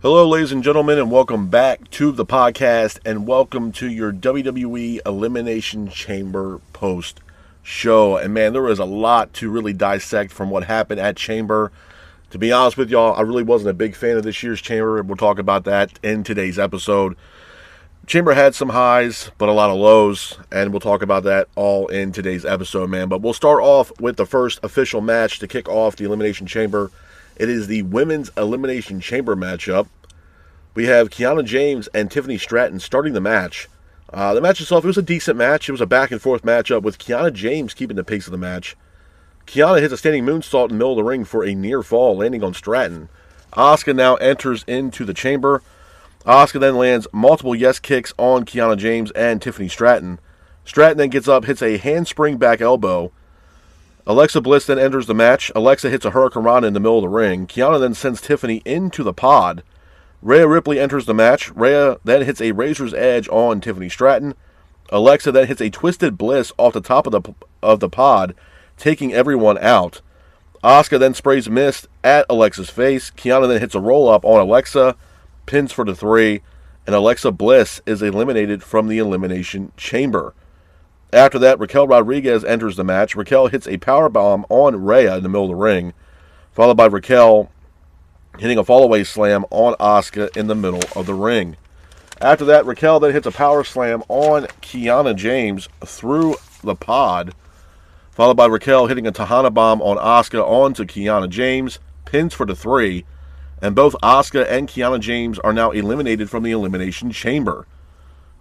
Hello, ladies and gentlemen, and welcome back to the podcast, and welcome to your WWE Elimination Chamber post show. And man, there was a lot to really dissect from what happened at Chamber. To be honest with y'all, I really wasn't a big fan of this year's Chamber, and we'll talk about that in today's episode. Chamber had some highs, but a lot of lows, and we'll talk about that all in today's episode, man. But we'll start off with the first official match to kick off the Elimination Chamber. It is the Women's Elimination Chamber matchup. We have Kiana James and Tiffany Stratton starting the match. The match itself, it was a decent match. It was a back-and-forth matchup with Kiana James keeping the pace of the match. Kiana hits a standing moonsault in the middle of the ring for a near fall, landing on Stratton. Asuka now enters into the chamber. Asuka then lands multiple yes kicks on Kiana James and Tiffany Stratton. Stratton then gets up, hits a handspring back elbow. Alexa Bliss then enters the match. Alexa hits a Hurricane Rana in the middle of the ring. Kiana then sends Tiffany into the pod. Rhea Ripley enters the match. Rhea then hits a Razor's Edge on Tiffany Stratton. Alexa then hits a Twisted Bliss off the top of the pod, taking everyone out. Asuka then sprays mist at Alexa's face. Kiana then hits a roll-up on Alexa, pins for the 3, and Alexa Bliss is eliminated from the Elimination Chamber. After that, Raquel Rodriguez enters the match. Raquel hits a powerbomb on Rhea in the middle of the ring, followed by Raquel hitting a fall-away slam on Asuka in the middle of the ring. After that, Raquel then hits a power slam on Kiana James through the pod, followed by Raquel hitting a Tejana bomb on Asuka onto Kiana James, pins for the 3, and both Asuka and Kiana James are now eliminated from the Elimination Chamber.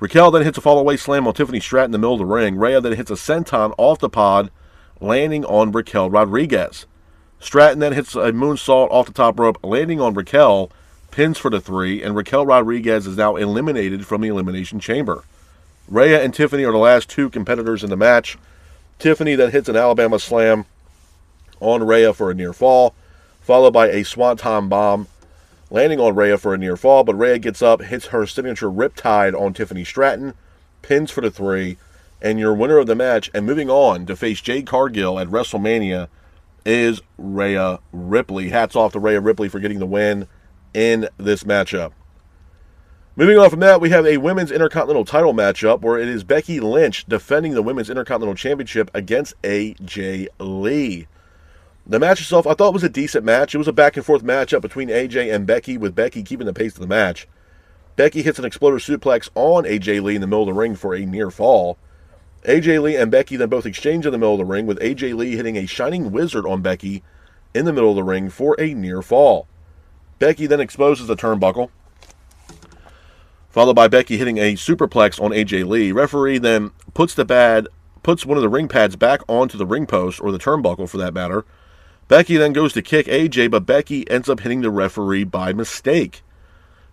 Raquel then hits a fall-away slam on Tiffany Stratton in the middle of the ring. Rhea then hits a senton off the pod, landing on Raquel Rodriguez. Stratton then hits a moonsault off the top rope, landing on Raquel, pins for the 3, and Raquel Rodriguez is now eliminated from the Elimination Chamber. Rhea and Tiffany are the last two competitors in the match. Tiffany then hits an Alabama slam on Rhea for a near fall, followed by a Swanton bomb, landing on Rhea for a near fall, but Rhea gets up, hits her signature Riptide on Tiffany Stratton, pins for the 3, and your winner of the match, and moving on to face Jade Cargill at WrestleMania, is Rhea Ripley. Hats off to Rhea Ripley for getting the win in this matchup. Moving on from that, we have a Women's Intercontinental title matchup where it is Becky Lynch defending the Women's Intercontinental Championship against AJ Lee. The match itself, I thought was a decent match. It was a back-and-forth matchup between AJ and Becky, with Becky keeping the pace of the match. Becky hits an exploder suplex on AJ Lee in the middle of the ring for a near fall. AJ Lee and Becky then both exchange in the middle of the ring, with AJ Lee hitting a Shining Wizard on Becky in the middle of the ring for a near fall. Becky then exposes the turnbuckle, followed by Becky hitting a superplex on AJ Lee. Referee then puts one of the ring pads back onto the ring post, or the turnbuckle for that matter. Becky then goes to kick AJ, but Becky ends up hitting the referee by mistake.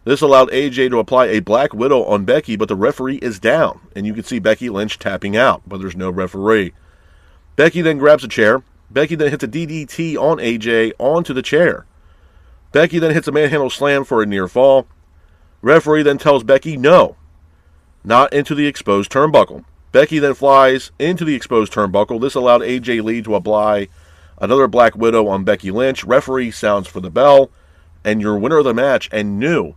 This allowed AJ to apply a Black Widow on Becky, but the referee is down, and you can see Becky Lynch tapping out, but there's no referee. Becky then grabs a chair. Becky then hits a DDT on AJ onto the chair. Becky then hits a manhandle slam for a near fall. Referee then tells Becky no, not into the exposed turnbuckle. Becky then flies into the exposed turnbuckle. This allowed AJ Lee to apply another Black Widow on Becky Lynch. Referee sounds for the bell, and your winner of the match and new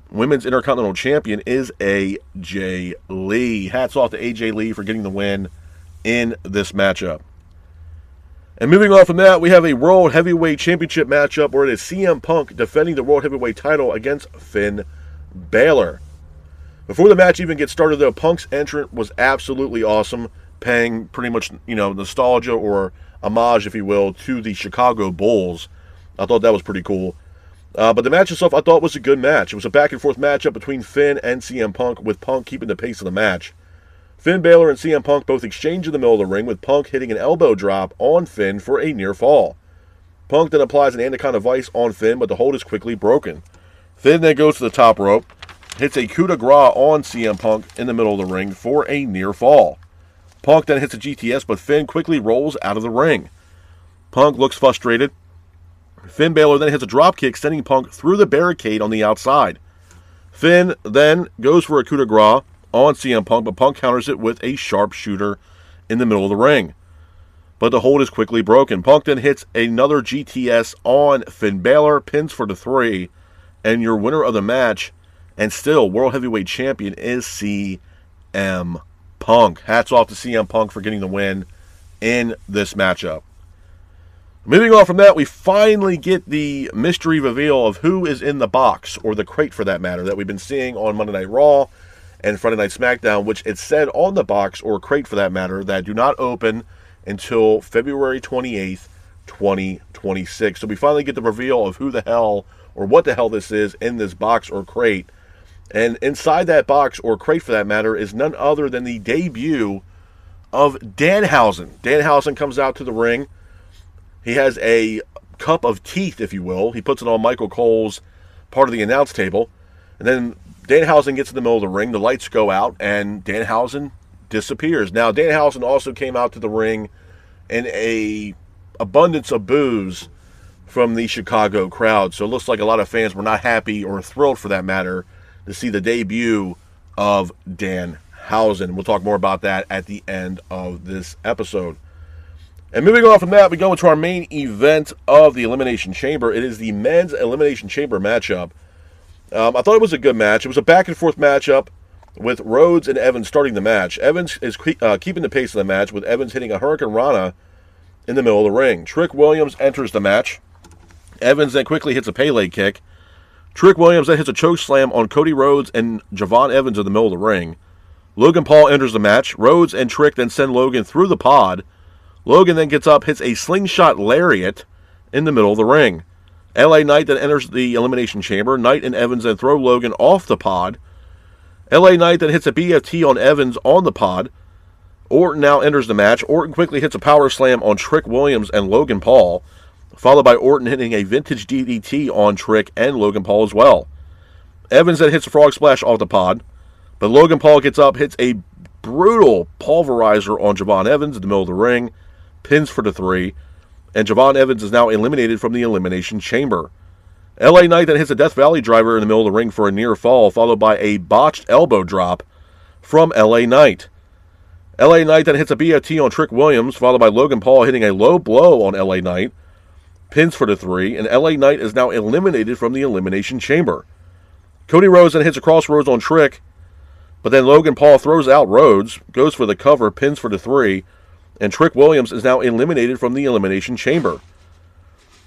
Women's Intercontinental Champion is AJ Lee. Hats off to AJ Lee for getting the win in this matchup. And moving on from that, we have a World Heavyweight Championship matchup where it is CM Punk defending the World Heavyweight title against Finn Balor. Before the match even gets started, though, Punk's entrance was absolutely awesome, paying pretty much, nostalgia or homage, if you will, to the Chicago Bulls. I thought that was pretty cool. But the match itself, I thought, was a good match. It was a back-and-forth matchup between Finn and CM Punk, with Punk keeping the pace of the match. Finn Balor and CM Punk both exchange in the middle of the ring, with Punk hitting an elbow drop on Finn for a near fall. Punk then applies an Anaconda Vice on Finn, but the hold is quickly broken. Finn then goes to the top rope, hits a coup de grace on CM Punk in the middle of the ring for a near fall. Punk then hits a GTS, but Finn quickly rolls out of the ring. Punk looks frustrated. Finn Balor then hits a dropkick, sending Punk through the barricade on the outside. Finn then goes for a coup de grace on CM Punk, but Punk counters it with a sharpshooter in the middle of the ring. But the hold is quickly broken. Punk then hits another GTS on Finn Balor, pins for the 3, And your winner of the match, and still World Heavyweight Champion, is CM Punk. Hats off to CM Punk for getting the win in this matchup. Moving on from that, we finally get the mystery reveal of who is in the box, or the crate for that matter, that we've been seeing on Monday Night Raw and Friday Night SmackDown, which it said on the box, or crate for that matter, that do not open until February 28th, 2026. So we finally get the reveal of who the hell, or what the hell this is in this box or crate. And inside that box, or crate for that matter, is none other than the debut of Danhausen. Danhausen comes out to the ring. He has a cup of teeth, if you will. He puts it on Michael Cole's part of the announce table. And then Danhausen gets in the middle of the ring. The lights go out, and Danhausen disappears. Now, Danhausen also came out to the ring in a abundance of boos from the Chicago crowd. So it looks like a lot of fans were not happy, or thrilled for that matter, to see the debut of Danhausen. We'll talk more about that at the end of this episode. And moving on from that, we go into our main event of the Elimination Chamber. It is the men's Elimination Chamber matchup. I thought it was a good match. It was a back-and-forth matchup with Rhodes and Evans starting the match. Evans is keeping the pace of the match, with Evans hitting a Hurricane Rana in the middle of the ring. Trick Williams enters the match. Evans then quickly hits a Pele kick. Trick Williams then hits a choke slam on Cody Rhodes and Javon Evans in the middle of the ring. Logan Paul enters the match. Rhodes and Trick then send Logan through the pod. Logan then gets up, hits a slingshot lariat in the middle of the ring. LA Knight then enters the Elimination Chamber. Knight and Evans then throw Logan off the pod. LA Knight then hits a BFT on Evans on the pod. Orton now enters the match. Orton quickly hits a power slam on Trick Williams and Logan Paul, followed by Orton hitting a vintage DDT on Trick and Logan Paul as well. Evans then hits a frog splash off the pod, but Logan Paul gets up, hits a brutal pulverizer on Javon Evans in the middle of the ring, pins for the 3, and Javon Evans is now eliminated from the Elimination Chamber. LA Knight then hits a Death Valley driver in the middle of the ring for a near fall, followed by a botched elbow drop from LA Knight. LA Knight then hits a BFT on Trick Williams, followed by Logan Paul hitting a low blow on LA Knight, pins for the 3, and LA Knight is now eliminated from the Elimination Chamber. Cody Rhodes then hits a crossroads on Trick, but then Logan Paul throws out Rhodes, goes for the cover, pins for the 3, and Trick Williams is now eliminated from the Elimination Chamber.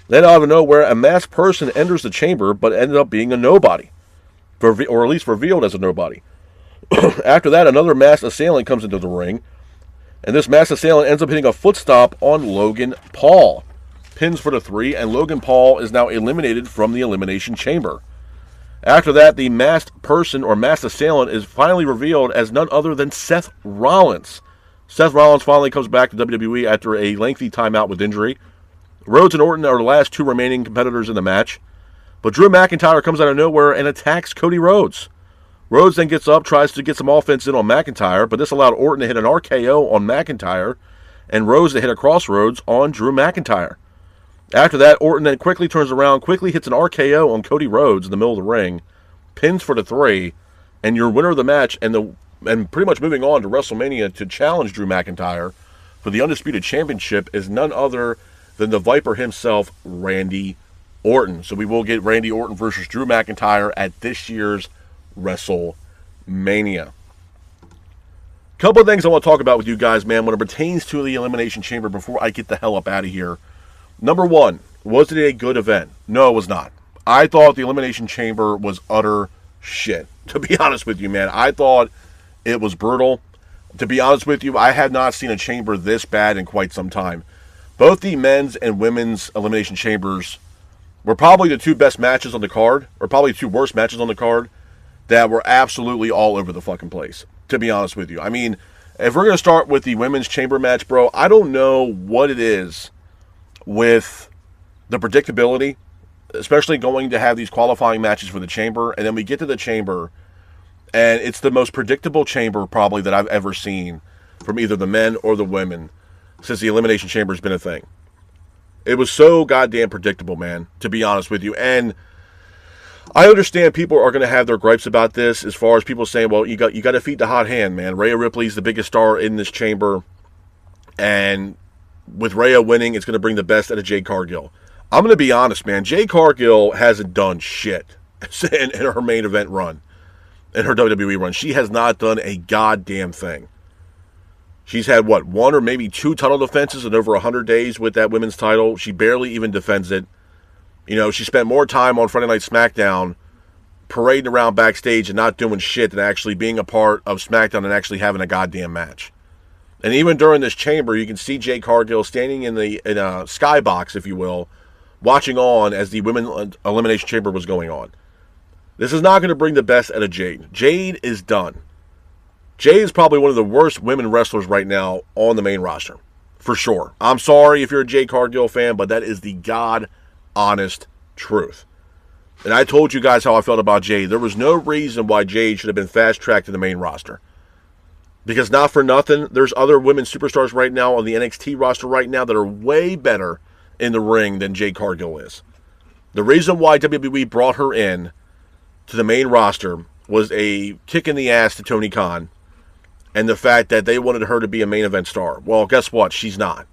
Then out of nowhere, a masked person enters the chamber, but ended up being a nobody, or at least revealed as a nobody. After that, another masked assailant comes into the ring, and this masked assailant ends up hitting a foot stomp on Logan Paul. Pins for the 3, and Logan Paul is now eliminated from the Elimination Chamber. After that, the masked person, or masked assailant, is finally revealed as none other than Seth Rollins. Seth Rollins finally comes back to WWE after a lengthy timeout with injury. Rhodes and Orton are the last 2 remaining competitors in the match, but Drew McIntyre comes out of nowhere and attacks Cody Rhodes. Rhodes then gets up, tries to get some offense in on McIntyre, but this allowed Orton to hit an RKO on McIntyre, and Rhodes to hit a crossroads on Drew McIntyre. After that, Orton then quickly turns around, quickly hits an RKO on Cody Rhodes in the middle of the ring, pins for the 3, and your winner of the match, and pretty much moving on to WrestleMania to challenge Drew McIntyre for the Undisputed Championship, is none other than the Viper himself, Randy Orton. So we will get Randy Orton versus Drew McIntyre at this year's WrestleMania. Couple of things I want to talk about with you guys, man, when it pertains to the Elimination Chamber before I get the hell up out of here. Number one, was it a good event? No, it was not. I thought the Elimination Chamber was utter shit. To be honest with you, man, I thought it was brutal. To be honest with you, I have not seen a chamber this bad in quite some time. Both the men's and women's Elimination Chambers were probably the 2 best matches on the card, or probably 2 worst matches on the card, that were absolutely all over the fucking place, to be honest with you. I mean, if we're going to start with the women's chamber match, bro, I don't know what it is with the predictability, especially going to have these qualifying matches for the chamber, and then we get to the chamber, and it's the most predictable chamber probably that I've ever seen from either the men or the women since the Elimination Chamber has been a thing. It was so goddamn predictable, man, to be honest with you. And I understand people are going to have their gripes about this, as far as people saying, well, you got to feed the hot hand, man. Rhea Ripley's the biggest star in this chamber, and with Rhea winning, it's going to bring the best out of Jade Cargill. I'm going to be honest, man. Jade Cargill hasn't done shit in her main event run, in her WWE run. She has not done a goddamn thing. She's had, one or maybe two title defenses in over 100 days with that women's title. She barely even defends it. She spent more time on Friday Night SmackDown parading around backstage and not doing shit than actually being a part of SmackDown and actually having a goddamn match. And even during this chamber, you can see Jade Cargill standing in a skybox, if you will, watching on as the Women's Elimination Chamber was going on. This is not going to bring the best out of Jade. Jade is done. Jade is probably one of the worst women wrestlers right now on the main roster. For sure. I'm sorry if you're a Jade Cargill fan, but that is the God-honest truth. And I told you guys how I felt about Jade. There was no reason why Jade should have been fast-tracked to the main roster. Because not for nothing, there's other women superstars right now on the NXT roster right now that are way better in the ring than Jade Cargill is. The reason why WWE brought her in to the main roster was a kick in the ass to Tony Khan and the fact that they wanted her to be a main event star. Well, guess what? She's not.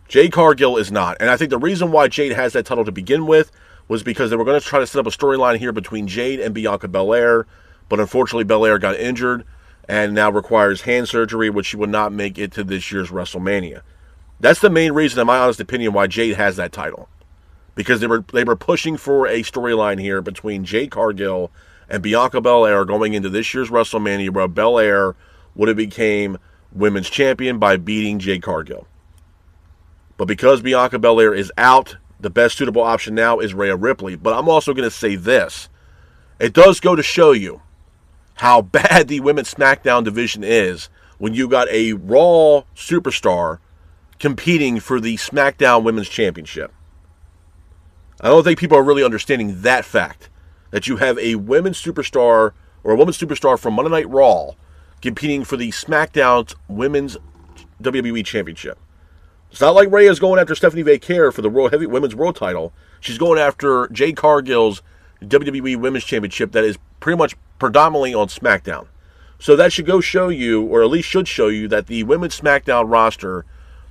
Jade Cargill is not. And I think the reason why Jade has that title to begin with was because they were going to try to set up a storyline here between Jade and Bianca Belair, but unfortunately Belair got injured and now requires hand surgery, which she will not make it to this year's WrestleMania. That's the main reason, in my honest opinion, why Jade has that title. Because they were pushing for a storyline here between Jade Cargill and Bianca Belair going into this year's WrestleMania, where Belair would have became women's champion by beating Jade Cargill. But because Bianca Belair is out, the best suitable option now is Rhea Ripley. But I'm also going to say this. It does go to show you how bad the Women's SmackDown division is when you got a Raw superstar competing for the SmackDown Women's Championship. I don't think people are really understanding that fact, that you have a women's superstar or a women's superstar from Monday Night Raw competing for the SmackDown Women's WWE Championship. It's not like Rhea's going after Stephanie Vaquer for the Women's World title. She's going after Jade Cargill's WWE Women's Championship that is pretty much predominantly on SmackDown. So that should go show you, or at least should show you, that the Women's SmackDown roster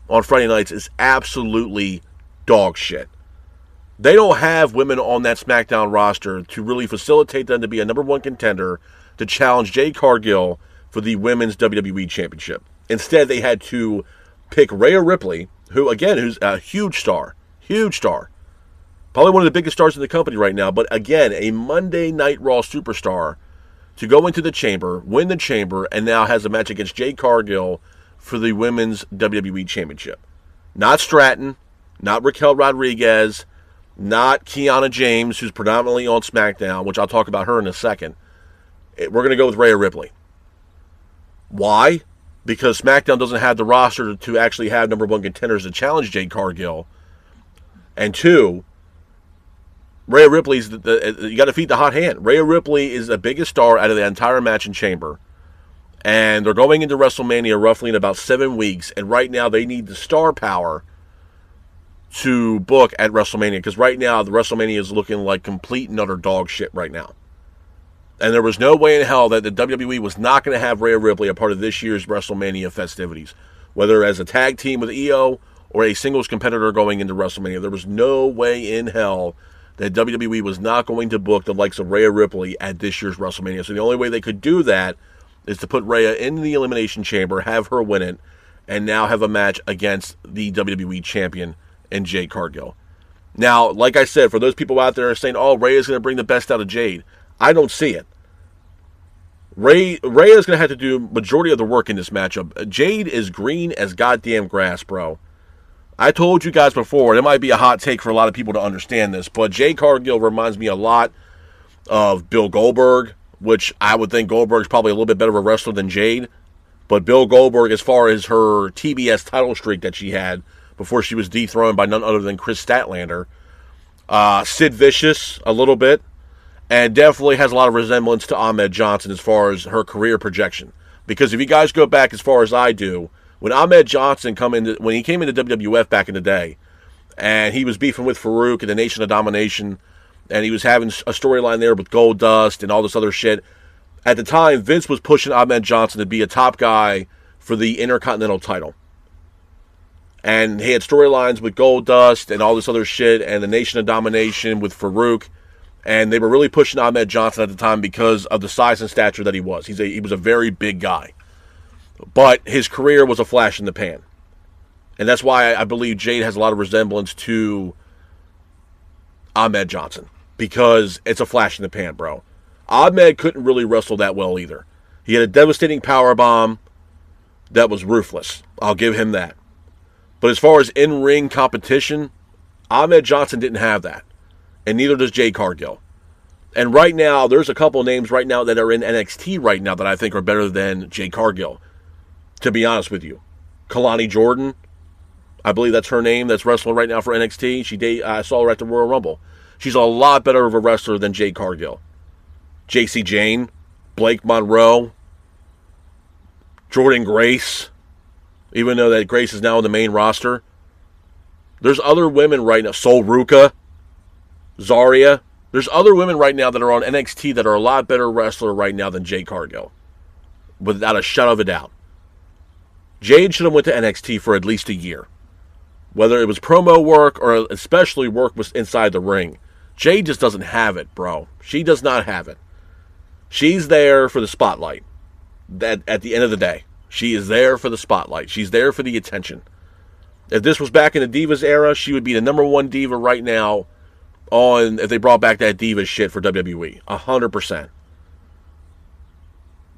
on Friday nights is absolutely dog shit. They don't have women on that SmackDown roster to really facilitate them to be a number one contender to challenge Jade Cargill for the Women's WWE Championship. Instead, they had to pick Rhea Ripley, who's a huge star. Probably one of the biggest stars in the company right now, but again, a Monday Night Raw superstar to go into the chamber, win the chamber, and now has a match against Jade Cargill for the Women's WWE Championship. Not Stratton, not Raquel Rodriguez, not Kiana James, who's predominantly on SmackDown, which I'll talk about her in a second. We're going to go with Rhea Ripley. Why? Because SmackDown doesn't have the roster to actually have number one contenders to challenge Jade Cargill. And two, Rhea Ripley's you got to feed the hot hand. Rhea Ripley is the biggest star out of the entire match in Chamber. And they're going into WrestleMania roughly in about 7 weeks. And right now they need the star power to book at WrestleMania. Because right now the WrestleMania is looking like complete and utter dog shit right now. And there was no way in hell that the WWE was not going to have Rhea Ripley a part of this year's WrestleMania festivities. Whether as a tag team with EO or a singles competitor going into WrestleMania. There was no way in hell that WWE was not going to book the likes of Rhea Ripley at this year's WrestleMania. So the only way they could do that is to put Rhea in the Elimination Chamber, have her win it, and now have a match against the WWE Champion in Jade Cargill. Now, like I said, for those people out there saying, oh, Rhea is going to bring the best out of Jade, I don't see it. Rhea is going to have to do majority of the work in this matchup. Jade is green as goddamn grass, bro. I told you guys before, and it might be a hot take for a lot of people to understand this, but Jade Cargill reminds me a lot of Bill Goldberg, which I would think Goldberg's probably a little bit better of a wrestler than Jade. But Bill Goldberg, as far as her TBS title streak that she had before she was dethroned by none other than Chris Statlander, Sid Vicious a little bit, and definitely has a lot of resemblance to Ahmed Johnson as far as her career projection. Because if you guys go back as far as I do, when Ahmed Johnson when he came into WWF back in the day, and he was beefing with Farouk and the Nation of Domination, and he was having a storyline there with Goldust and all this other shit, at the time, Vince was pushing Ahmed Johnson to be a top guy for the Intercontinental title. And he had storylines with Goldust and all this other shit, and the Nation of Domination with Farouk. And they were really pushing Ahmed Johnson at the time because of the size and stature that he was. He was a very big guy. But his career was a flash in the pan. And that's why I believe Jade has a lot of resemblance to Ahmed Johnson. Because it's a flash in the pan, bro. Ahmed couldn't really wrestle that well either. He had a devastating powerbomb that was ruthless. I'll give him that. But as far as in-ring competition, Ahmed Johnson didn't have that. And neither does Jade Cargill. And right now, there's a couple names right now that are in NXT right now that I think are better than Jade Cargill. To be honest with you. Kalani Jordan, I believe that's her name, that's wrestling right now for NXT. I saw her at the Royal Rumble. She's a lot better of a wrestler than Jade Cargill. JC Jane, Blake Monroe, Jordan Grace, even though that Grace is now on the main roster. There's other women right now, Sol Ruka, Zarya. There's other women right now that are on NXT that are a lot better wrestler right now than Jade Cargill. Without a shadow of a doubt. Jade should have went to NXT for at least a year. Whether it was promo work or especially work was inside the ring. Jade just doesn't have it, bro. She does not have it. She's there for the spotlight. At the end of the day. She is there for the spotlight. She's there for the attention. If this was back in the Divas era, she would be the number one diva right now if they brought back that Divas shit for WWE. 100%.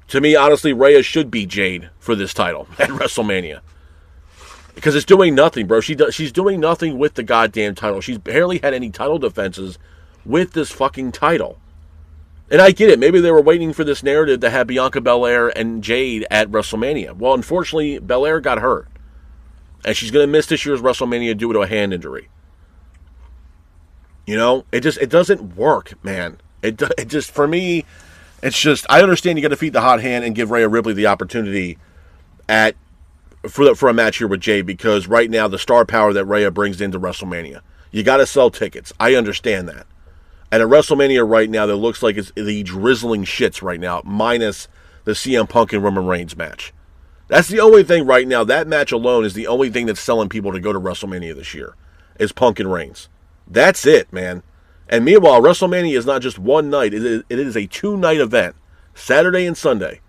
To me, honestly, Rhea should beat Jade for this title at WrestleMania. Because it's doing nothing, bro. She's doing nothing with the goddamn title. She's barely had any title defenses with this fucking title. And I get it. Maybe they were waiting for this narrative to have Bianca Belair and Jade at WrestleMania. Well, unfortunately, Belair got hurt. And she's going to miss this year's WrestleMania due to a hand injury. You know? It doesn't work, man. It just, for me, it's just, I understand you got to feed the hot hand and give Rhea Ripley the opportunity for a match here with Jade, because right now the star power that Rhea brings into WrestleMania. You got to sell tickets. I understand that. And at WrestleMania right now, that looks like it's the drizzling shits right now, minus the CM Punk and Roman Reigns match. That's the only thing right now. That match alone is the only thing that's selling people to go to WrestleMania this year, is Punk and Reigns. That's it, man. And meanwhile, WrestleMania is not just one night. It is a 2-night event, Saturday and Sunday.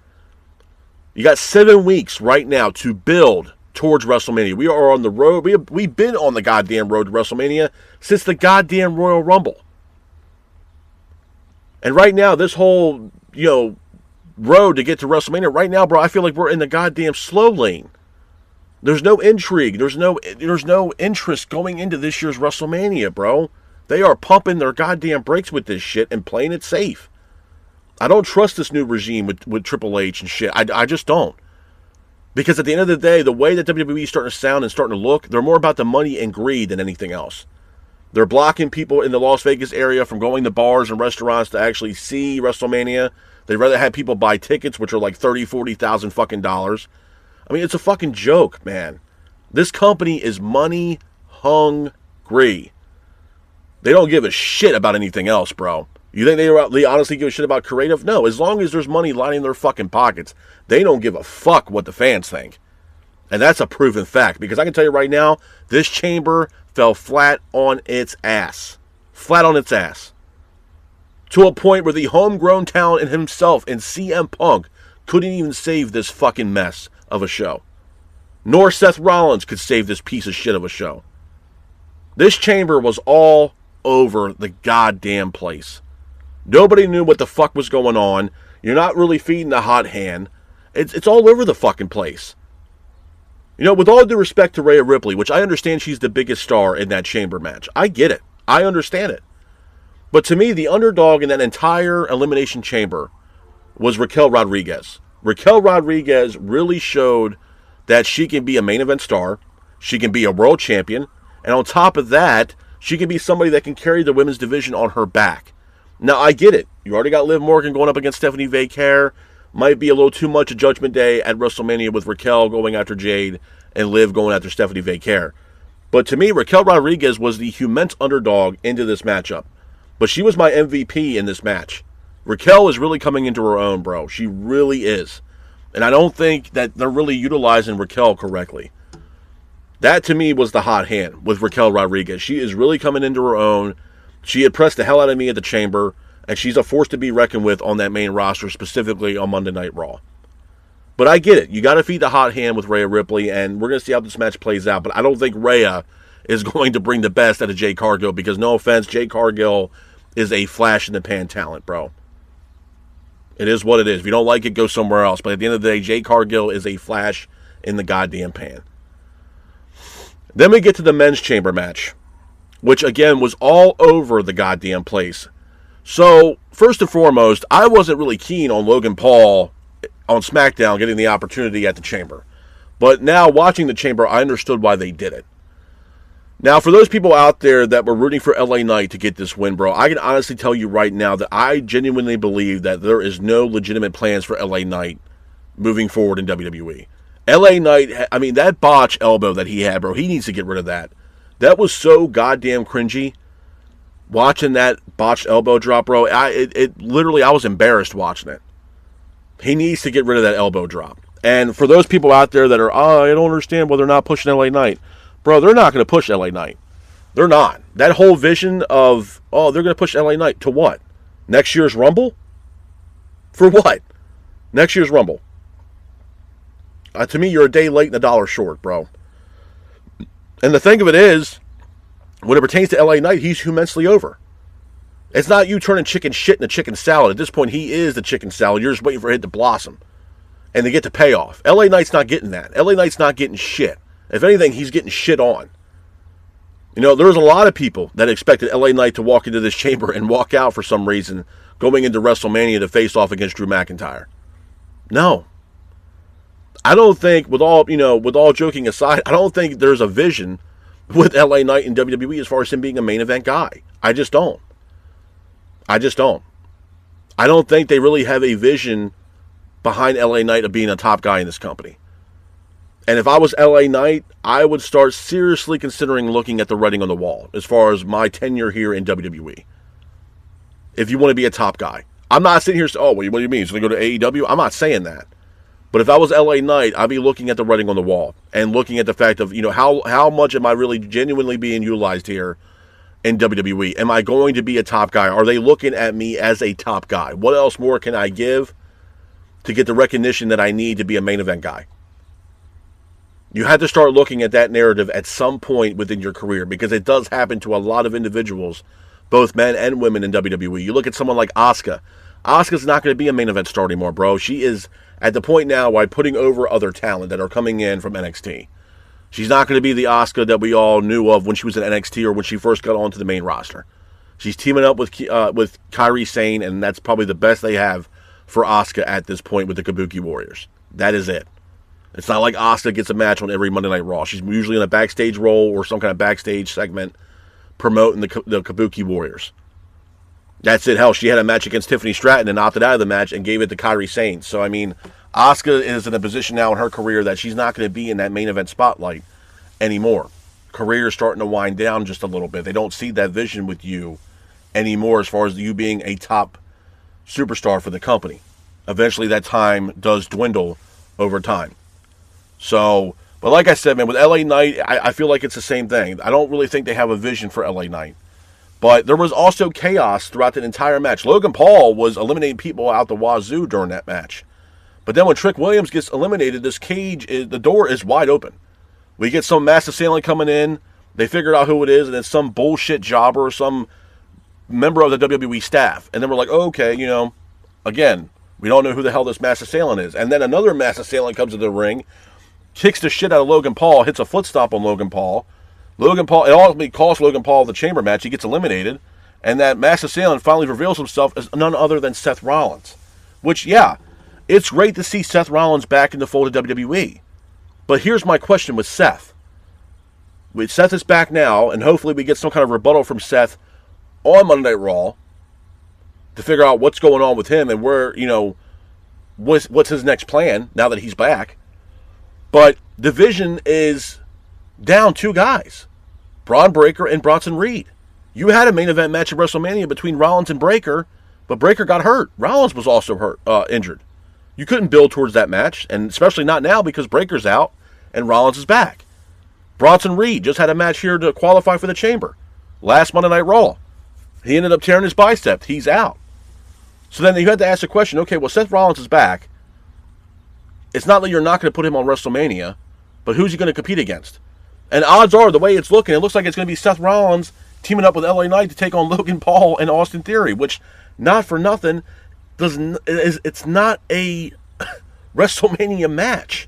You got 7 weeks right now to build towards WrestleMania. We are on the road. We've been on the goddamn road to WrestleMania since the goddamn Royal Rumble. And right now, this whole, road to get to WrestleMania, right now, bro, I feel like we're in the goddamn slow lane. There's no intrigue. There's no interest going into this year's WrestleMania, bro. They are pumping their goddamn brakes with this shit and playing it safe. I don't trust this new regime with Triple H and shit. I just don't. Because at the end of the day, the way that WWE is starting to sound and starting to look, they're more about the money and greed than anything else. They're blocking people in the Las Vegas area from going to bars and restaurants to actually see WrestleMania. They'd rather have people buy tickets, which are like $30,000, $40,000 fucking dollars. I mean, it's a fucking joke, man. This company is money hungry. They don't give a shit about anything else, bro. You think they honestly give a shit about creative? No, as long as there's money lining their fucking pockets, they don't give a fuck what the fans think. And that's a proven fact, because I can tell you right now, this chamber fell flat on its ass. Flat on its ass. To a point where the homegrown talent in himself and CM Punk couldn't even save this fucking mess of a show. Nor Seth Rollins could save this piece of shit of a show. This chamber was all over the goddamn place. Nobody knew what the fuck was going on. You're not really feeding the hot hand. It's all over the fucking place. With all due respect to Rhea Ripley, which I understand she's the biggest star in that chamber match. I get it. I understand it. But to me, the underdog in that entire Elimination Chamber was Raquel Rodriguez. Raquel Rodriguez really showed that she can be a main event star. She can be a world champion. And on top of that, she can be somebody that can carry the women's division on her back. Now, I get it. You already got Liv Morgan going up against Stephanie Vaquer. Might be a little too much of Judgment Day at WrestleMania with Raquel going after Jade and Liv going after Stephanie Vaquer. But to me, Raquel Rodriguez was the immense underdog into this matchup. But she was my MVP in this match. Raquel is really coming into her own, bro. She really is. And I don't think that they're really utilizing Raquel correctly. That, to me, was the hot hand with Raquel Rodriguez. She is really coming into her own. She had pressed the hell out of me at the Chamber, and she's a force to be reckoned with on that main roster, specifically on Monday Night Raw. But I get it. You got to feed the hot hand with Rhea Ripley, and we're going to see how this match plays out. But I don't think Rhea is going to bring the best out of Jade Cargill because, no offense, Jade Cargill is a flash-in-the-pan talent, bro. It is what it is. If you don't like it, go somewhere else. But at the end of the day, Jade Cargill is a flash in the goddamn pan. Then we get to the men's chamber match, which, again, was all over the goddamn place. So, first and foremost, I wasn't really keen on Logan Paul on SmackDown getting the opportunity at the Chamber. But now, watching the Chamber, I understood why they did it. Now, for those people out there that were rooting for LA Knight to get this win, bro, I can honestly tell you right now that I genuinely believe that there is no legitimate plans for LA Knight moving forward in WWE. LA Knight, I mean, that botch elbow that he had, bro, he needs to get rid of that. That was so goddamn cringy. Watching that botched elbow drop, bro, literally, I was embarrassed watching it. He needs to get rid of that elbow drop. And for those people out there that are, I don't understand why they're not pushing LA Knight. Bro, they're not going to push LA Knight. They're not. That whole vision of, they're going to push LA Knight to what? Next year's Rumble? For what? Next year's Rumble. To me, you're a day late and a dollar short, bro. And the thing of it is, when it pertains to LA Knight, he's immensely over. It's not you turning chicken shit into chicken salad. At this point, he is the chicken salad. You're just waiting for it to blossom and to get the payoff. LA Knight's not getting that. LA Knight's not getting shit. If anything, he's getting shit on. You know, there was a lot of people that expected LA Knight to walk into this Chamber and walk out for some reason going into WrestleMania to face off against Drew McIntyre. No. I don't think, with all joking aside, I don't think there's a vision with LA Knight in WWE as far as him being a main event guy. I just don't. I don't think they really have a vision behind LA Knight of being a top guy in this company. And if I was LA Knight, I would start seriously considering looking at the writing on the wall as far as my tenure here in WWE. If you want to be a top guy. I'm not sitting here saying, what do you mean? So they go to AEW? I'm not saying that. But if I was LA Knight, I'd be looking at the writing on the wall and looking at the fact of, how much am I really genuinely being utilized here in WWE? Am I going to be a top guy? Are they looking at me as a top guy? What else more can I give to get the recognition that I need to be a main event guy? You have to start looking at that narrative at some point within your career because it does happen to a lot of individuals, both men and women in WWE. You look at someone like Asuka. Asuka's not going to be a main event star anymore, bro. She is at the point now where putting over other talent that are coming in from NXT. She's not going to be the Asuka that we all knew of when she was in NXT or when she first got onto the main roster. She's teaming up with Kairi Sane, and that's probably the best they have for Asuka at this point with the Kabuki Warriors. That is it. It's not like Asuka gets a match on every Monday Night Raw. She's usually in a backstage role or some kind of backstage segment promoting the Kabuki Warriors. That's it. Hell, she had a match against Tiffany Stratton and opted out of the match and gave it to Kairi Sane. So, I mean, Asuka is in a position now in her career that she's not going to be in that main event spotlight anymore. Career is starting to wind down just a little bit. They don't see that vision with you anymore as far as you being a top superstar for the company. Eventually, that time does dwindle over time. So, but like I said, man, with LA Knight, I feel like it's the same thing. I don't really think they have a vision for LA Knight. But there was also chaos throughout the entire match. Logan Paul was eliminating people out the wazoo during that match. But then when Trick Williams gets eliminated, the door is wide open. We get some mass assailant coming in. They figured out who it is, and it's some bullshit jobber or some member of the WWE staff. And then we're like, okay, again, we don't know who the hell this mass assailant is. And then another mass assailant comes to the ring, kicks the shit out of Logan Paul, hits a foot stomp on Logan Paul. It ultimately costs Logan Paul the chamber match. He gets eliminated. And that mass assailant finally reveals himself as none other than Seth Rollins. Which, yeah, it's great to see Seth Rollins back in the fold of WWE. But here's my question with Seth. Seth is back now, and hopefully we get some kind of rebuttal from Seth on Monday Night Raw to figure out what's going on with him and where, what's his next plan now that he's back. But the division is down two guys, Braun Breaker and Bronson Reed. You had a main event match at WrestleMania between Rollins and Breaker, but Breaker got hurt. Rollins was also injured. You couldn't build towards that match, and especially not now because Breaker's out and Rollins is back. Bronson Reed just had a match here to qualify for the Chamber last Monday Night Raw. He ended up tearing his bicep. He's out. So then you had to ask the question, okay, well, Seth Rollins is back. It's not that you're not going to put him on WrestleMania, but who's he going to compete against? And odds are, the way it's looking, it looks like it's going to be Seth Rollins teaming up with LA Knight to take on Logan Paul and Austin Theory, which, not for nothing, it's not a WrestleMania match.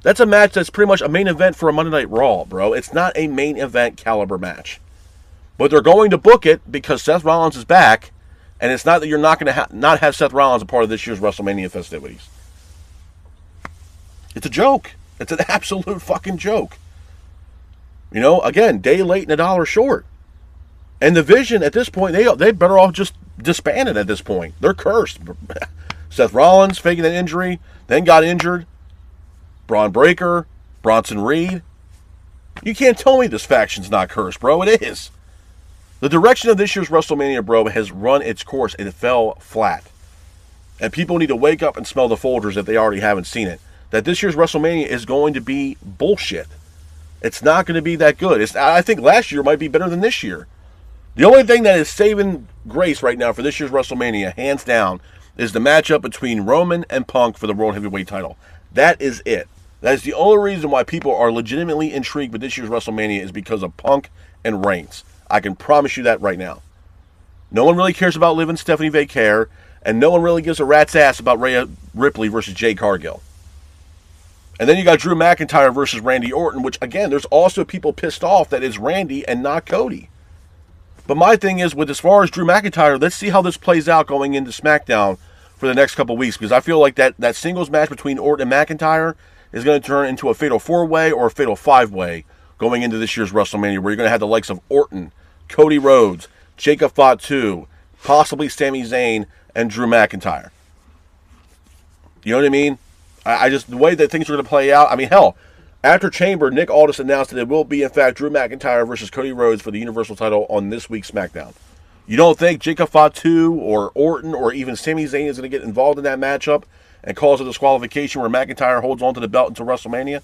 That's a match that's pretty much a main event for a Monday Night Raw, bro. It's not a main event caliber match. But they're going to book it because Seth Rollins is back, and it's not that you're not going to not have Seth Rollins a part of this year's WrestleMania festivities. It's a joke. It's an absolute fucking joke. You know, again, day late and a dollar short. And the Vision, at this point, they better off just disbanded at this point. They're cursed. Seth Rollins faking an injury, then got injured. Braun Breaker, Bronson Reed. You can't tell me this faction's not cursed, bro. It is. The direction of this year's WrestleMania, bro, has run its course and it fell flat. And people need to wake up and smell the Folgers if they already haven't seen it. That this year's WrestleMania is going to be bullshit. It's not going to be that good. I think last year might be better than this year. The only thing that is saving grace right now for this year's WrestleMania, hands down, is the matchup between Roman and Punk for the World Heavyweight title. That is it. That is the only reason why people are legitimately intrigued with this year's WrestleMania is because of Punk and Reigns. I can promise you that right now. No one really cares about Liv and Stephanie Vaquer, and no one really gives a rat's ass about Rhea Ripley versus Jade Cargill. And then you got Drew McIntyre versus Randy Orton, which, again, there's also people pissed off that it's Randy and not Cody. But my thing is, with as far as Drew McIntyre, let's see how this plays out going into SmackDown for the next couple weeks, because I feel like that singles match between Orton and McIntyre is going to turn into a fatal 4-way or a fatal 5-way going into this year's WrestleMania, where you're going to have the likes of Orton, Cody Rhodes, Jacob Fatu, possibly Sami Zayn, and Drew McIntyre. You know what I mean? I just, the way that things are going to play out, I mean, hell, after Chamber, Nick Aldis announced that it will be, in fact, Drew McIntyre versus Cody Rhodes for the Universal title on this week's SmackDown. You don't think Jacob Fatu or Orton or even Sami Zayn is going to get involved in that matchup and cause a disqualification where McIntyre holds on to the belt until WrestleMania?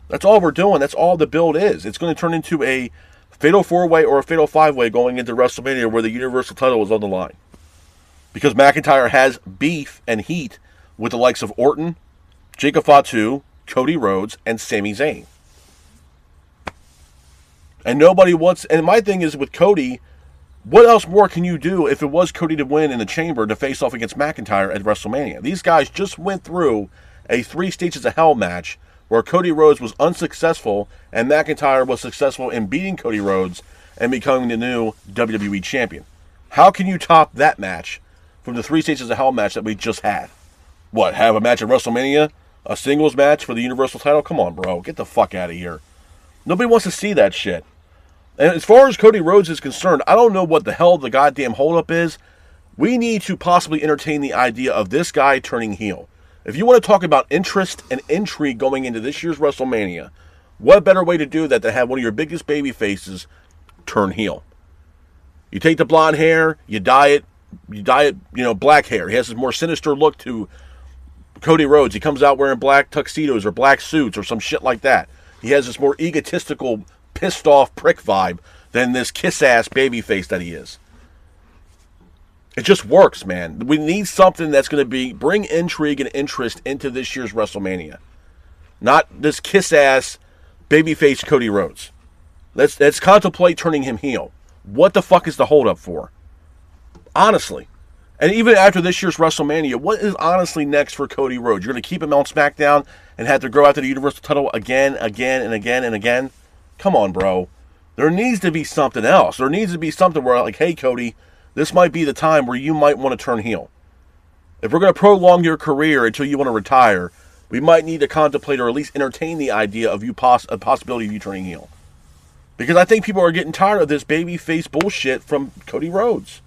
That's all we're doing. That's all the build is. It's going to turn into a fatal 4-way or a fatal 5-way going into WrestleMania where the Universal title is on the line. Because McIntyre has beef and heat with the likes of Orton, Jacob Fatu, Cody Rhodes, and Sami Zayn. And nobody wants... And my thing is with Cody, what else more can you do if it was Cody to win in the Chamber to face off against McIntyre at WrestleMania? These guys just went through a 3 Stages of Hell match where Cody Rhodes was unsuccessful and McIntyre was successful in beating Cody Rhodes and becoming the new WWE Champion. How can you top that match from the 3 Stages of Hell match that we just had? What, have a match at WrestleMania? A singles match for the Universal title? Come on, bro. Get the fuck out of here. Nobody wants to see that shit. And as far as Cody Rhodes is concerned, I don't know what the hell the goddamn holdup is. We need to possibly entertain the idea of this guy turning heel. If you want to talk about interest and intrigue going into this year's WrestleMania, what better way to do that than have one of your biggest baby faces turn heel? You take the blonde hair, you dye it, black hair. He has this more sinister look to Cody Rhodes. He comes out wearing black tuxedos or black suits or some shit like that. He has this more egotistical, pissed off prick vibe than this kiss-ass babyface that he is. It just works, man. We need something that's going to bring intrigue and interest into this year's WrestleMania. Not this kiss-ass babyface Cody Rhodes. Let's contemplate turning him heel. What the fuck is the holdup for? Honestly. And even after this year's WrestleMania, what is honestly next for Cody Rhodes? You're going to keep him on SmackDown and have to go after the Universal title again and again? Come on, bro. There needs to be something else. There needs to be something where, like, hey, Cody, this might be the time where you might want to turn heel. If we're going to prolong your career until you want to retire, we might need to contemplate or at least entertain the idea of a possibility of you turning heel. Because I think people are getting tired of this babyface bullshit from Cody Rhodes.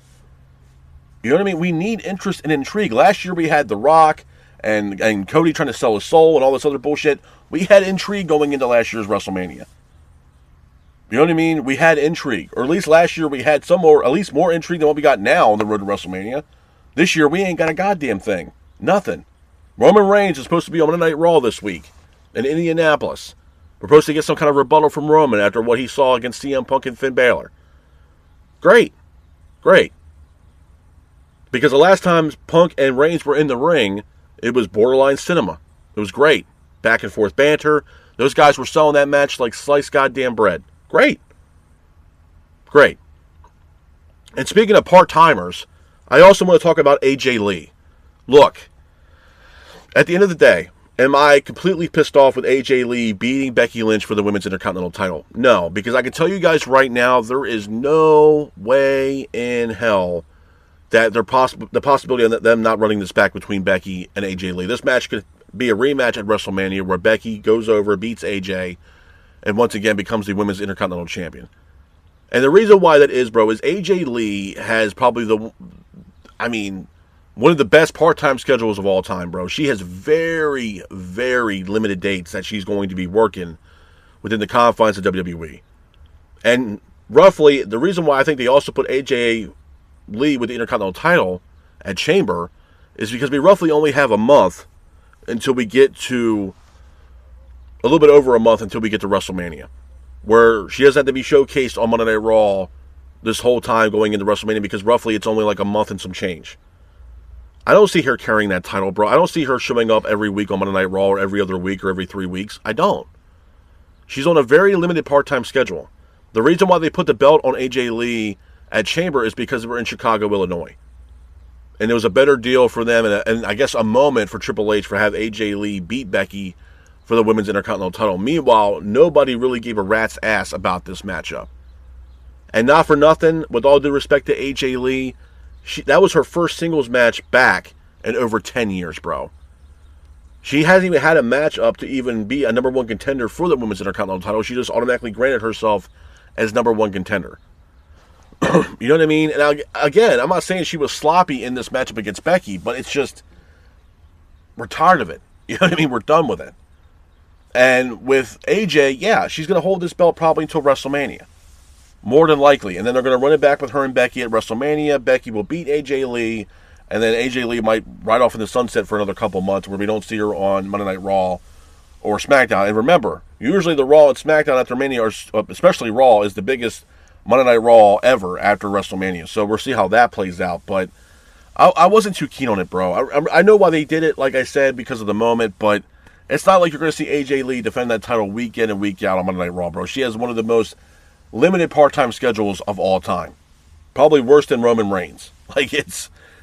You know what I mean? We need interest and intrigue. Last year we had The Rock and Cody trying to sell his soul and all this other bullshit. We had intrigue going into last year's WrestleMania. You know what I mean? We had intrigue. Or at least last year we had at least more intrigue than what we got now on the road to WrestleMania. This year we ain't got a goddamn thing. Nothing. Roman Reigns is supposed to be on Monday Night Raw this week in Indianapolis. We're supposed to get some kind of rebuttal from Roman after what he saw against CM Punk and Finn Balor. Great. Great. Because the last time Punk and Reigns were in the ring, it was borderline cinema. It was great. Back and forth banter. Those guys were selling that match like sliced goddamn bread. Great. Great. And speaking of part-timers, I also want to talk about AJ Lee. Look, at the end of the day, am I completely pissed off with AJ Lee beating Becky Lynch for the Women's Intercontinental title? No, because I can tell you guys right now, there is no way in hell that the possibility of them not running this back between Becky and AJ Lee. This match could be a rematch at WrestleMania where Becky goes over, beats AJ, and once again becomes the Women's Intercontinental Champion. And the reason why that is, bro, is AJ Lee has probably one of the best part-time schedules of all time, bro. She has very, very limited dates that she's going to be working within the confines of WWE. And roughly, the reason why I think they also put AJ Lee with the Intercontinental title at Chamber is because we roughly only have a month until we get to, a little bit over a month until we get to WrestleMania, where she doesn't have to be showcased on Monday Night Raw this whole time going into WrestleMania, because roughly it's only like a month and some change. I don't see her carrying that title, bro. I don't see her showing up every week on Monday Night Raw or every other week or every 3 weeks. I don't. She's on a very limited part-time schedule. The reason why they put the belt on AJ Lee at Chamber is because we're in Chicago, Illinois. And it was a better deal for them, and I guess a moment for Triple H for have AJ Lee beat Becky for the Women's Intercontinental title. Meanwhile, nobody really gave a rat's ass about this matchup. And not for nothing, with all due respect to AJ Lee, that was her first singles match back in over 10 years, bro. She hasn't even had a match up to even be a number one contender for the Women's Intercontinental title. She just automatically granted herself as number one contender. You know what I mean? And again, I'm not saying she was sloppy in this matchup against Becky, but it's just, we're tired of it. You know what I mean? We're done with it. And with AJ, yeah, she's going to hold this belt probably until WrestleMania. More than likely. And then they're going to run it back with her and Becky at WrestleMania. Becky will beat AJ Lee. And then AJ Lee might ride off in the sunset for another couple months where we don't see her on Monday Night Raw or SmackDown. And remember, usually the Raw and SmackDown after Mania, especially Raw, is the biggest Monday Night Raw ever after WrestleMania. So we'll see how that plays out. But I wasn't too keen on it, bro. I know why they did it, like I said, because of the moment. But it's not like you're going to see AJ Lee defend that title week in and week out on Monday Night Raw, bro. She has one of the most limited part-time schedules of all time. Probably worse than Roman Reigns.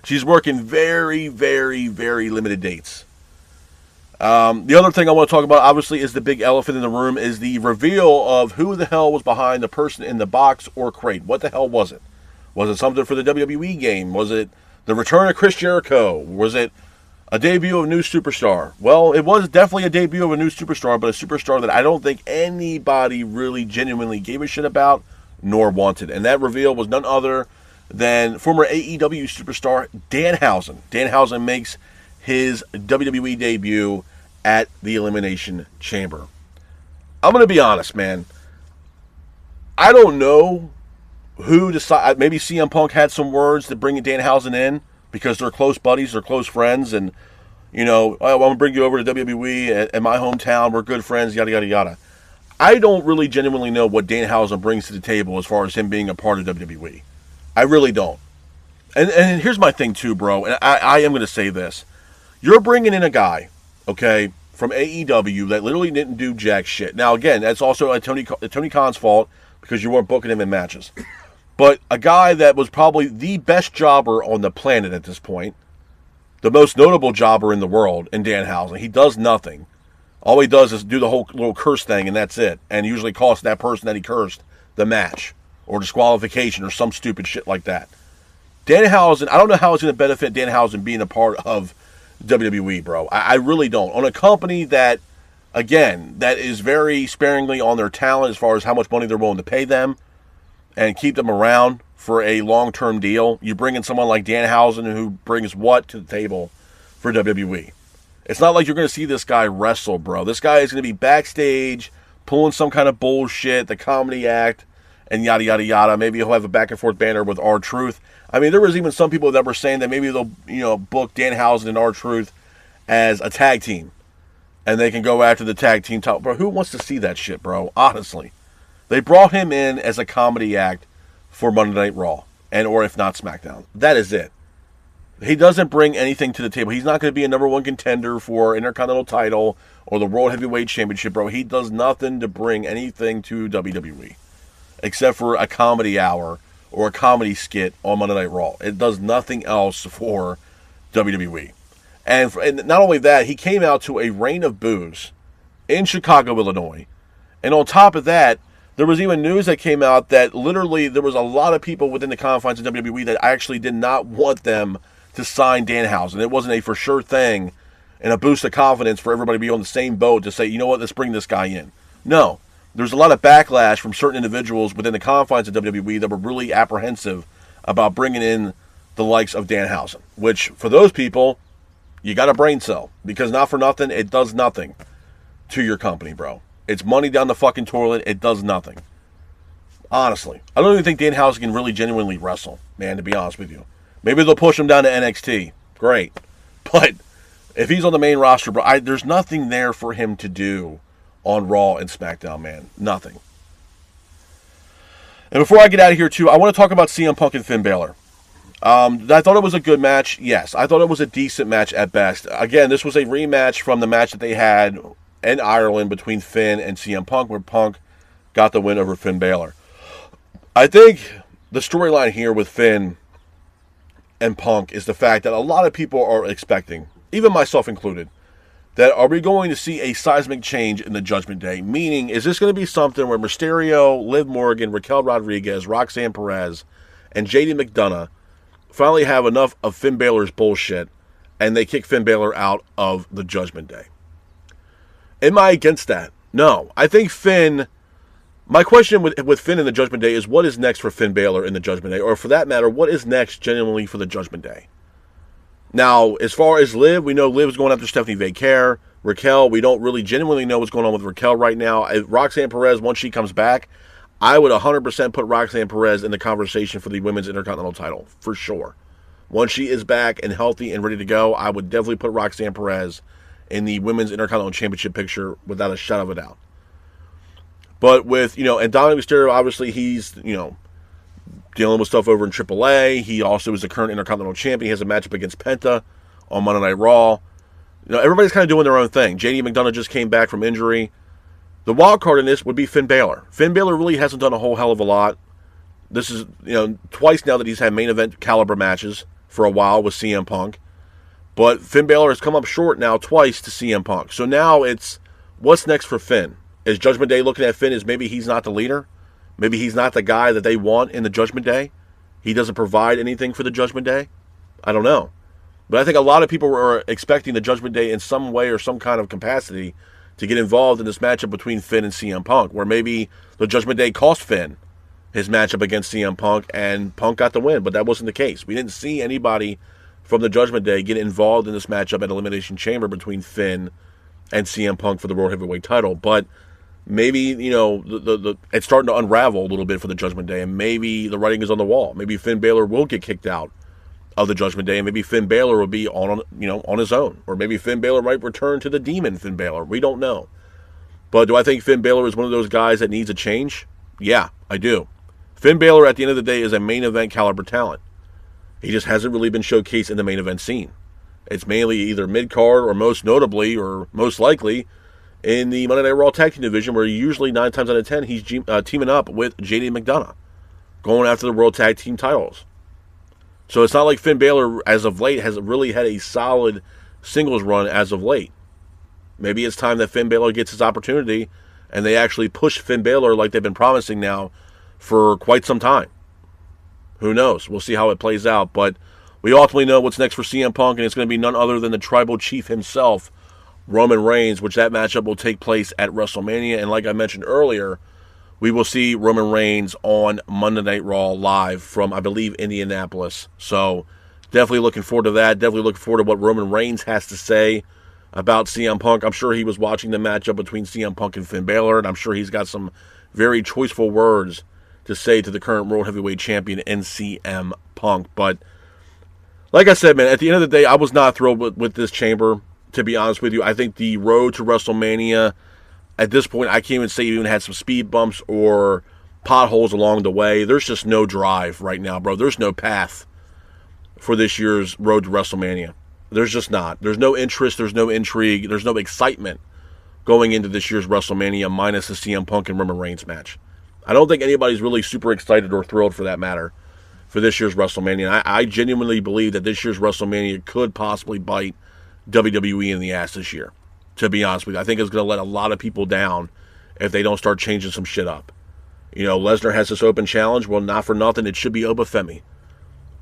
She's working very, very, very limited dates. The other thing I want to talk about, obviously, is the big elephant in the room, is the reveal of who the hell was behind the person in the box or crate. What the hell was it? Was it something for the WWE game? Was it the return of Chris Jericho? Was it a debut of a new superstar? Well, it was definitely a debut of a new superstar, but a superstar that I don't think anybody really genuinely gave a shit about nor wanted. And that reveal was none other than former AEW superstar Danhausen. Danhausen makes his WWE debut at the Elimination Chamber. I'm going to be honest, man. I don't know who decided. Maybe CM Punk had some words to bring Danhausen in because they're close buddies, they're close friends, and, you know, I'm going to bring you over to WWE at my hometown. We're good friends, yada, yada, yada. I don't really genuinely know what Danhausen brings to the table as far as him being a part of WWE. I really don't. And here's my thing, too, bro. And I am going to say this. You're bringing in a guy, okay, from AEW that literally didn't do jack shit. Now, again, that's also Tony Khan's fault because you weren't booking him in matches. But a guy that was probably the best jobber on the planet at this point, the most notable jobber in the world in Danhausen. He does nothing. All he does is do the whole little curse thing, and that's it. And usually costs that person that he cursed the match or disqualification or some stupid shit like that. Danhausen, I don't know how it's going to benefit Danhausen being a part of WWE, bro. I really don't. On a company that, again, that is very sparingly on their talent as far as how much money they're willing to pay them and keep them around for a long-term deal, you bring in someone like Danhausen who brings what to the table for WWE? It's not like you're going to see this guy wrestle, bro. This guy is going to be backstage, pulling some kind of bullshit, the comedy act, and yada, yada, yada. Maybe he'll have a back-and-forth banner with R-Truth. I mean, there was even some people that were saying that maybe they'll, book Danhausen and R-Truth as a tag team. And they can go after the tag team title. Bro, who wants to see that shit, bro? Honestly. They brought him in as a comedy act for Monday Night Raw. and or if not SmackDown. That is it. He doesn't bring anything to the table. He's not going to be a number one contender for Intercontinental title or the World Heavyweight Championship, bro. He does nothing to bring anything to WWE except for a comedy hour or a comedy skit on Monday Night Raw. It does nothing else for WWE. And not only that, he came out to a rain of boos in Chicago, Illinois. And on top of that, there was even news that came out that literally there was a lot of people within the confines of WWE that actually did not want them to sign Danhausen. It wasn't a for sure thing and a boost of confidence for everybody to be on the same boat to say, you know what, let's bring this guy in. No. There's a lot of backlash from certain individuals within the confines of WWE that were really apprehensive about bringing in the likes of Danhausen, which for those people, you got a brain cell, because not for nothing, it does nothing to your company, bro. It's money down the fucking toilet. It does nothing. Honestly. I don't even think Danhausen can really genuinely wrestle, man, to be honest with you. Maybe they'll push him down to NXT. Great. But if he's on the main roster, bro, there's nothing there for him to do on Raw and SmackDown, man. Nothing. And before I get out of here, too, I want to talk about CM Punk and Finn Balor. I thought it was a good match. Yes, I thought it was a decent match at best. Again, this was a rematch from the match that they had in Ireland between Finn and CM Punk, where Punk got the win over Finn Balor. I think the storyline here with Finn and Punk is the fact that a lot of people are expecting, even myself included, that are we going to see a seismic change in the Judgment Day? Meaning, is this going to be something where Mysterio, Liv Morgan, Raquel Rodriguez, Roxanne Perez, and JD McDonough finally have enough of Finn Balor's bullshit and they kick Finn Balor out of the Judgment Day? Am I against that? No. I think Finn... My question with Finn in the Judgment Day is, what is next for Finn Balor in the Judgment Day? Or for that matter, what is next genuinely for the Judgment Day? Now, as far as Liv, we know Liv's going after Stephanie Vaquer. Raquel, we don't really genuinely know what's going on with Raquel right now. If Roxanne Perez, once she comes back, I would 100% put Roxanne Perez in the conversation for the Women's Intercontinental title, for sure. Once she is back and healthy and ready to go, I would definitely put Roxanne Perez in the Women's Intercontinental Championship picture without a shadow of a doubt. But with, and Dominic Mysterio, obviously, he's, dealing with stuff over in AAA. He also is the current Intercontinental Champion. He has a matchup against Penta on Monday Night Raw. Everybody's kind of doing their own thing. JD McDonough just came back from injury. The wild card in this would be Finn Balor. Finn Balor really hasn't done a whole hell of a lot. This is, twice now that he's had main event caliber matches for a while with CM Punk. But Finn Balor has come up short now twice to CM Punk. So now it's, what's next for Finn? Is Judgment Day looking at Finn as maybe he's not the leader? Maybe he's not the guy that they want in the Judgment Day? He doesn't provide anything for the Judgment Day? I don't know. But I think a lot of people were expecting the Judgment Day in some way or some kind of capacity to get involved in this matchup between Finn and CM Punk, where maybe the Judgment Day cost Finn his matchup against CM Punk, and Punk got the win, but that wasn't the case. We didn't see anybody from the Judgment Day get involved in this matchup at Elimination Chamber between Finn and CM Punk for the World Heavyweight title, but maybe, it's starting to unravel a little bit for the Judgment Day, and maybe the writing is on the wall. Maybe Finn Balor will get kicked out of the Judgment Day, and maybe Finn Balor will be on his own. Or maybe Finn Balor might return to the Demon Finn Balor. We don't know. But do I think Finn Balor is one of those guys that needs a change? Yeah, I do. Finn Balor, at the end of the day, is a main event caliber talent. He just hasn't really been showcased in the main event scene. It's mainly either mid-card or most notably or most likely in the Monday Night Raw Tag Team division, where usually 9 times out of 10 he's teaming up with JD McDonough, going after the World Tag Team titles. So it's not like Finn Balor, as of late, has really had a solid singles run as of late. Maybe it's time that Finn Balor gets his opportunity and they actually push Finn Balor like they've been promising now for quite some time. Who knows? We'll see how it plays out. But we ultimately know what's next for CM Punk, and it's going to be none other than the Tribal Chief himself, Roman Reigns, which that matchup will take place at WrestleMania. And like I mentioned earlier, we will see Roman Reigns on Monday Night Raw live from, I believe, Indianapolis. So definitely looking forward to that. Definitely looking forward to what Roman Reigns has to say about CM Punk. I'm sure he was watching the matchup between CM Punk and Finn Balor, and I'm sure he's got some very choiceful words to say to the current World Heavyweight Champion and CM Punk. But like I said, man, at the end of the day, I was not thrilled with this chamber, to be honest with you. I think the road to WrestleMania, at this point, I can't even say it even had some speed bumps or potholes along the way. There's just no drive right now, bro. There's no path for this year's road to WrestleMania. There's just not. There's no interest. There's no intrigue. There's no excitement going into this year's WrestleMania minus the CM Punk and Roman Reigns match. I don't think anybody's really super excited or thrilled for that matter for this year's WrestleMania. I genuinely believe that this year's WrestleMania could possibly bite WWE in the ass this year, to be honest with you. I think it's going to let a lot of people down if they don't start changing some shit up. You know, Lesnar has this open challenge. Well, not for nothing, it should be Obafemi.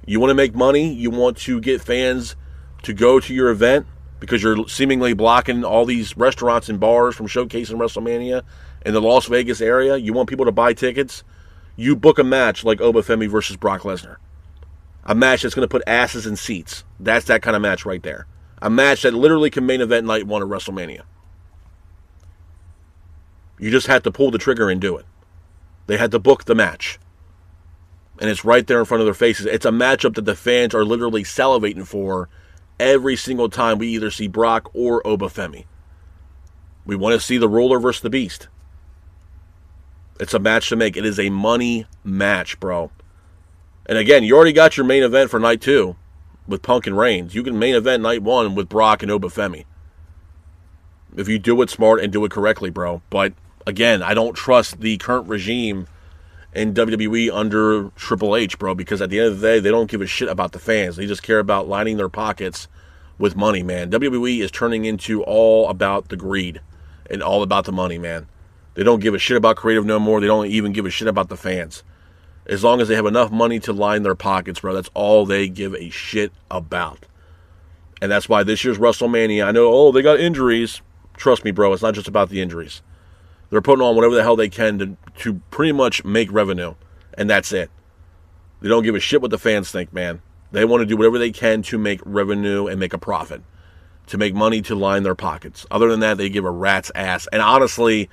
You want to make money? You want to get fans to go to your event because you're seemingly blocking all these restaurants and bars from showcasing WrestleMania in the Las Vegas area? You want people to buy tickets? You book a match like Obafemi versus Brock Lesnar. A match that's going to put asses in seats. That's that kind of match right there. A match that literally can main event night one of WrestleMania. You just have to pull the trigger and do it. They had to book the match. And it's right there in front of their faces. It's a matchup that the fans are literally salivating for every single time we either see Brock or Obafemi. We want to see the Ruler versus the Beast. It's a match to make. It is a money match, bro. And again, you already got your main event for night 2 with Punk and Reigns. You can main event night 1 with Brock and Obafemi. If you do it smart and do it correctly, bro. But again, I don't trust the current regime in WWE under Triple H, bro, because at the end of the day, they don't give a shit about the fans. They just care about lining their pockets with money, man. WWE is turning into all about the greed and all about the money, man. They don't give a shit about creative no more. They don't even give a shit about the fans. As long as they have enough money to line their pockets, bro, that's all they give a shit about. And that's why this year's WrestleMania, I know, they got injuries. Trust me, bro, it's not just about the injuries. They're putting on whatever the hell they can to pretty much make revenue, and that's it. They don't give a shit what the fans think, man. They want to do whatever they can to make revenue and make a profit, to make money to line their pockets. Other than that, they give a rat's ass. And honestly,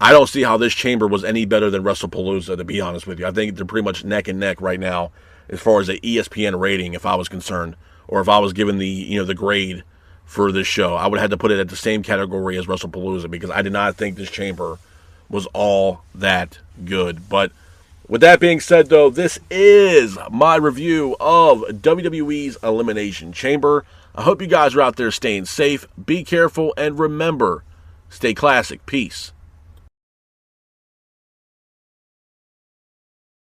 I don't see how this chamber was any better than WrestlePalooza, to be honest with you. I think they're pretty much neck and neck right now as far as the ESPN rating, if I was concerned, or if I was given the grade for this show. I would have had to put it at the same category as WrestlePalooza because I did not think this chamber was all that good. But with that being said, though, this is my review of WWE's Elimination Chamber. I hope you guys are out there staying safe, be careful, and remember, stay classic. Peace.